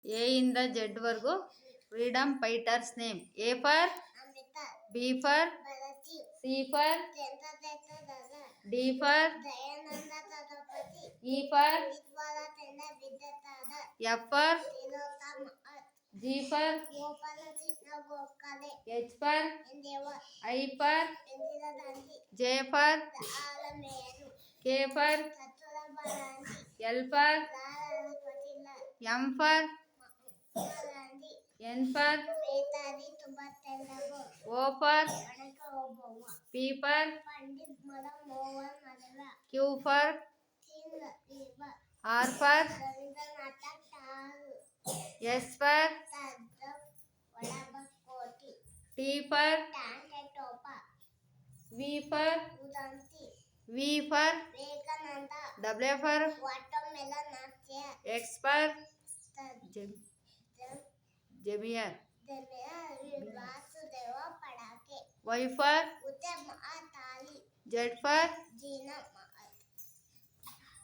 A ಇಂದ Z ವರೆಗೂ freedom fighters name. A for B for C for D for E for F for G for H for I for J for K for L for M for N for O for P for Q for R for S for T for V for W for X for Jamiar, Y for Z for